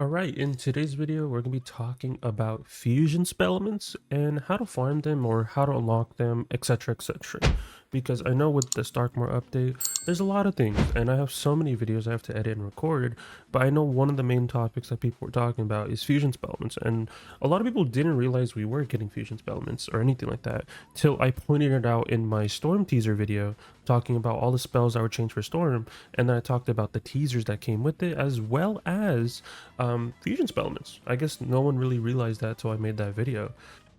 Alright, in today's video, we're going to be talking about fusion spellements and how to farm them or how to unlock them, etc, etc. Because I know with this Darkmoor update, there's a lot of things, and I have so many videos I have to edit and record, but I know one of the main topics that people were talking about is fusion spellements, and a lot of people didn't realize we were getting fusion spellements or anything like that, till I pointed it out in my Storm teaser video, talking about all the spells that were changed for Storm, and then I talked about the teasers that came with it, as well as fusion spellements. I guess no one really realized that till I made that video.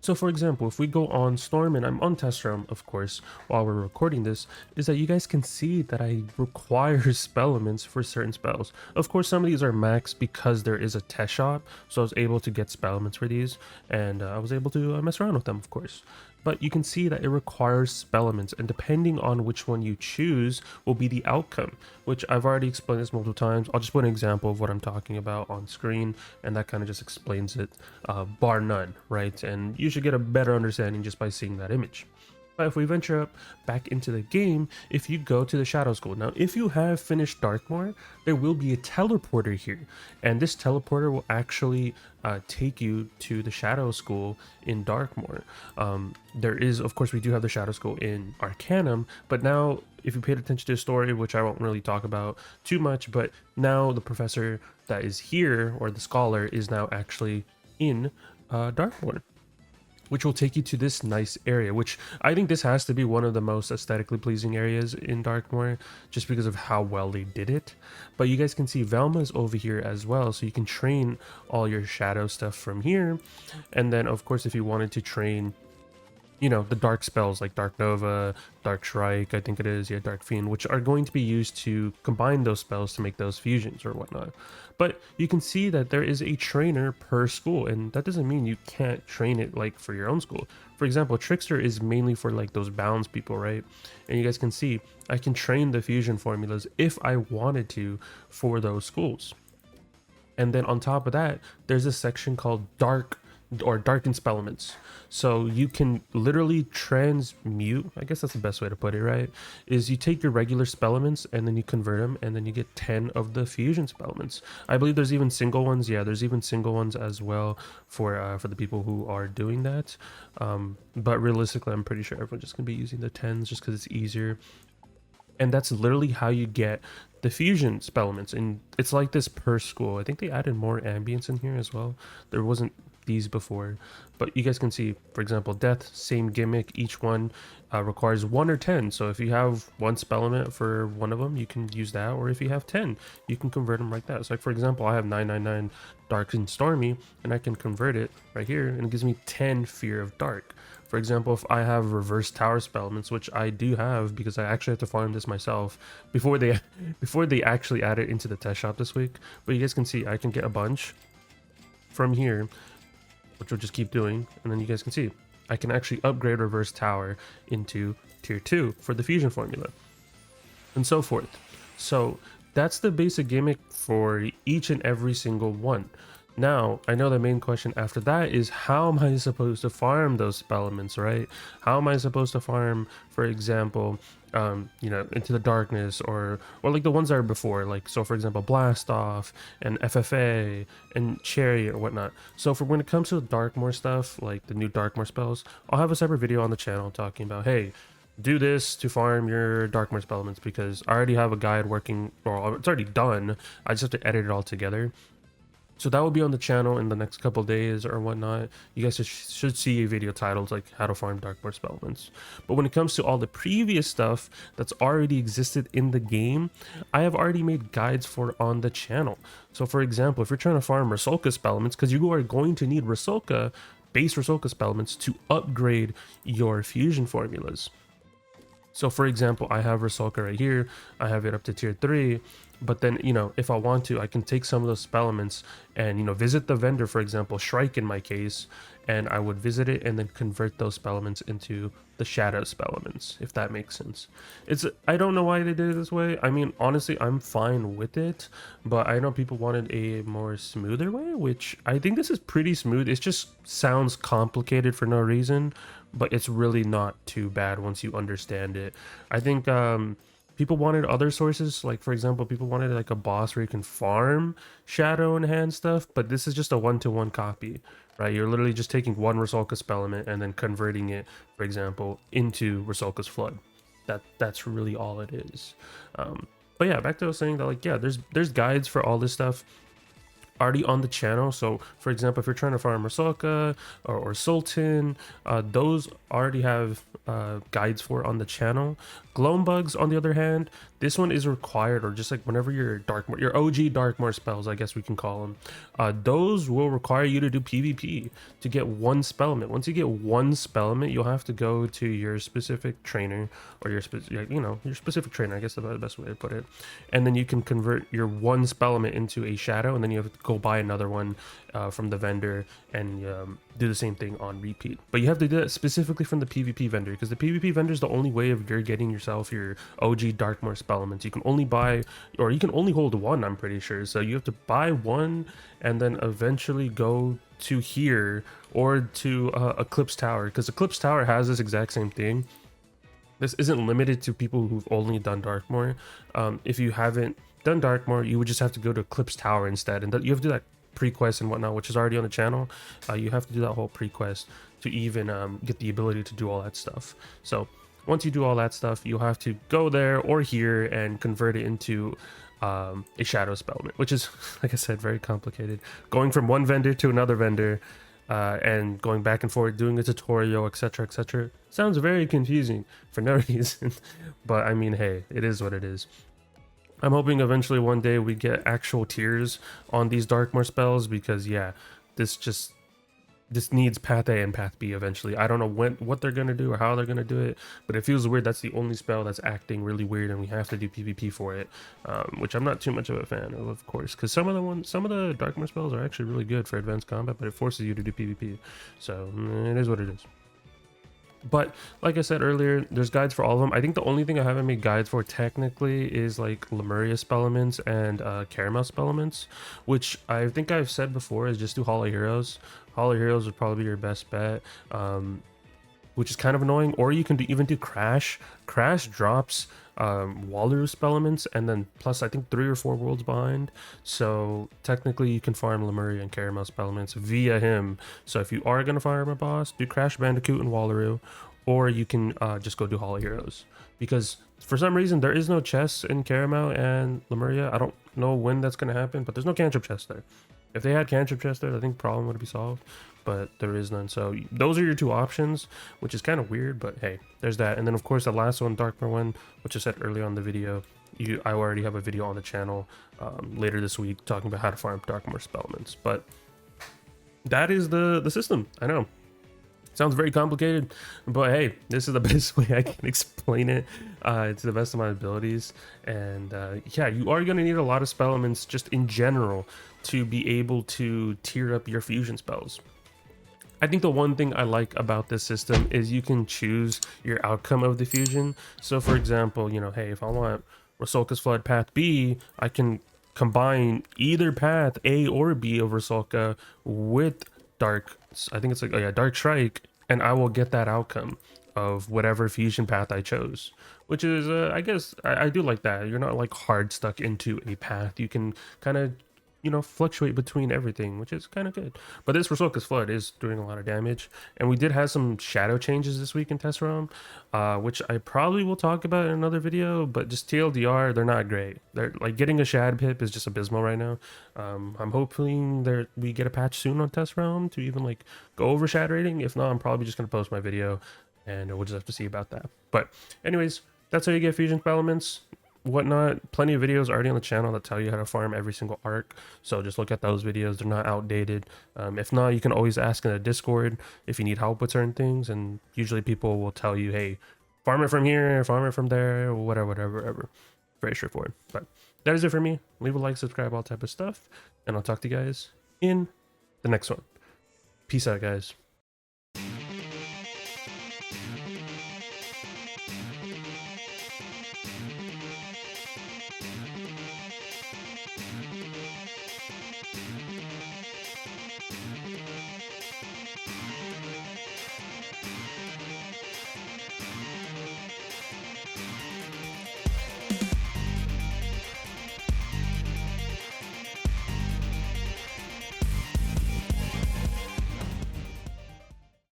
So for example, if we go on Storm, and I'm on test realm, of course, while we're recording this, is that you guys can see that I require spellements for certain spells. Of course, some of these are max because there is a test shop, so I was able to get spellements for these, and I was able to mess around with them, of course. But you can see that it requires spellements, and depending on which one you choose will be the outcome, which I've already explained this multiple times. I'll just put an example of what I'm talking about on screen, and that kind of just explains it, bar none, right? And you should get a better understanding just by seeing that image. But if we venture up back into the game, if you go to the Shadow School, now if you have finished Darkmoor, there will be a teleporter here, and this teleporter will actually take you to the Shadow School in Darkmoor. There is, of course, we do have the Shadow School in Arcanum, but now if you paid attention to the story, which I won't really talk about too much, but now the professor that is here, or the scholar, is now actually in Darkmoor, which will take you to this nice area, which I think this has to be one of the most aesthetically pleasing areas in Darkmoor, just because of how well they did it. But you guys can see Velma is over here as well, so you can train all your shadow stuff from here. And then, of course, if you wanted to train, you know, the dark spells like Dark Nova, Dark Shrike, I think it is, yeah, Dark Fiend, which are going to be used to combine those spells to make those fusions or whatnot. But you can see that there is a trainer per school, and that doesn't mean you can't train it like for your own school. For example, Trickster is mainly for like those balance people, right? And you guys can see I can train the fusion formulas if I wanted to for those schools. And then on top of that, there's a section called Dark or Darkened Spellements. So you can literally transmute, I guess that's the best way to put it, right? Is you take your regular Spellements and then you convert them, and then you get 10 of the fusion Spellements. I believe there's even single ones. Yeah, there's even single ones as well for the people who are doing that. But realistically, I'm pretty sure everyone's just gonna be using the 10s just because it's easier. And that's literally how you get the fusion spellements, and it's like this per school. I think they added more ambience in here as well. There wasn't these before, but you guys can see, for example, death, same gimmick. Each one requires 1 or 10, so if you have one spellament for one of them, you can use that, or if you have 10, you can convert them like that. So like, for example, I have 999 dark and stormy, and I can convert it right here, and it gives me 10 fear of dark. For example, if I have reverse tower spellements, which I do have because I actually have to farm this myself before they actually add it into the test shop this week. But you guys can see I can get a bunch from here, which we'll just keep doing, and then you guys can see I can actually upgrade reverse tower into tier 2 for the fusion formula, and so forth. So that's the basic gimmick for each and every single one. Now, I know the main question after that is, how am I supposed to farm those spellements, right? How am I supposed to farm, for example, you know, into the darkness, or like the ones that are before, like, so for example, Blast Off and FFA and Cherry or whatnot. So for when it comes to the Darkmoor stuff, like the new Darkmoor spells, I'll have a separate video on the channel talking about, hey, do this to farm your Darkmoor spellements, because I already have a guide working, or it's already done. I just have to edit it all together. So that will be on the channel in the next couple days or whatnot. You guys should see a video titled like how to farm Darkmoor spellements. But when it comes to all the previous stuff that's already existed in the game, I have already made guides for on the channel. So for example, if you're trying to farm Rusalka spellements, because you are going to need Rusalka, base Rusalka spellements to upgrade your fusion formulas. So for example, I have Rusalka right here, I have it up to tier 3, but then, you know, if I want to, I can take some of those spellements and, you know, visit the vendor, for example, Shrike in my case, and I would visit it and then convert those spellements into the shadow spellements, if that makes sense. I don't know why they did it this way. I mean, honestly, I'm fine with it, but I know people wanted a more smoother way, which I think this is pretty smooth. It just sounds complicated for no reason, but it's really not too bad once you understand it. I think People wanted other sources, like for example, people wanted like a boss where you can farm shadow and hand stuff, but this is just a one-to-one copy, right? You're literally just taking one Rusalka's Spellement and then converting it, for example, into Rusalka's Flood. That's really all it is. But yeah, back to what I was saying that, like, yeah, there's guides for all this stuff already on the channel. So for example, if you're trying to farm Rusalka or Sultan, those already have guides for on the channel. Gloam bugs, on the other hand, this one is required, or just like whenever your your OG Darkmoor spells, I guess we can call them, those will require you to do PvP to get one Spellement. Once you get one Spellement, you'll have to go to your specific trainer, or your your specific trainer, I guess the best way to put it, and then you can convert your one Spellement into a shadow, and then you have to go buy another one from the vendor and do the same thing on repeat. But you have to do that specifically from the PvP vendor, because the PvP vendor is the only way of you're getting yourself your OG Darkmoor Spellements. You can only buy, or you can only hold one, I'm pretty sure. So you have to buy one and then eventually go to here or to Eclipse Tower, because Eclipse Tower has this exact same thing. This isn't limited to people who've only done Darkmoor. If you haven't done Darkmoor, you would just have to go to Eclipse Tower instead, and you have to do that pre-quest and whatnot, which is already on the channel. You have to do that whole pre-quest to even get the ability to do all that stuff. So once you do all that stuff, you'll have to go there or here and convert it into a shadow Spellement, which is, like I said, very complicated. Going from one vendor to another vendor and going back and forth, doing a tutorial, etc., etc. Sounds very confusing for no reason. But I mean, hey, it is what it is. I'm hoping eventually one day we get actual tiers on these Darkmoor spells, because yeah, this needs path A and path B eventually. I don't know what they're gonna do or how they're gonna do it, but it feels weird. That's the only spell that's acting really weird, and we have to do PvP for it, which I'm not too much of a fan of course, because some of the Darkmoor spells are actually really good for advanced combat, but it forces you to do PvP. So it is what it is. But like I said earlier, there's guides for all of them. I think the only thing I haven't made guides for technically is like Lemuria Spellements and Caramel Spellements, which I think I've said before is just do Hall of Heroes. Hall of Heroes would probably be your best bet, which is kind of annoying. Or you can even do Crash. Crash drops Walrus Spellements, and then plus I think 3 or 4 worlds behind. So technically you can farm Lemuria and Caramel Spellements via him. So if you are going to farm a boss, do Crash Bandicoot and Walrus, or you can just go do Hall of Heroes. Because for some reason there is no chests in Caramel and Lemuria. I don't know when that's going to happen, but there's no cantrip chest there. If they had cantrip chest there, I think the problem would be solved, but there is none. So those are your two options, which is kind of weird, but hey, there's that. And then of course the last one, Darkmoor one, which I said earlier on the video, I already have a video on the channel later this week talking about how to farm Darkmoor Spellements. But that is the system. I know sounds very complicated, but hey, this is the best way I can explain it to the best of my abilities. And yeah, you are going to need a lot of Spellements just in general to be able to tier up your fusion spells. I think the one thing I like about this system is you can choose your outcome of the fusion. So for example, hey, if I want Rusalka's Flood path B, I can combine either path A or B of Rusalka with Dark, I think it's like, oh yeah, Dark Strike, and I will get that outcome of whatever fusion path I chose, which is I guess I do like that. You're not like hard stuck into a path. You can kind of fluctuate between everything, which is kind of good. But this Rusalka's Flood is doing a lot of damage, and we did have some shadow changes this week in Test Realm, which I probably will talk about in another video, but just TLDR, they're not great. They're like, getting a shad pip is just abysmal right now. I'm hoping that we get a patch soon on Test Realm to even like go over shad rating. If not, I'm probably just gonna post my video and we'll just have to see about that. But anyways, that's how you get fusion Spellements, whatnot. Plenty of videos already on the channel that tell you how to farm every single arc, so just look at those videos. They're not outdated. If not, you can always ask in a Discord if you need help with certain things, and usually people will tell you, hey, farm it from here, farm it from there, whatever. Very straightforward. But that is it for me. Leave a like, subscribe, all type of stuff, and I'll talk to you guys in the next one. Peace out, guys.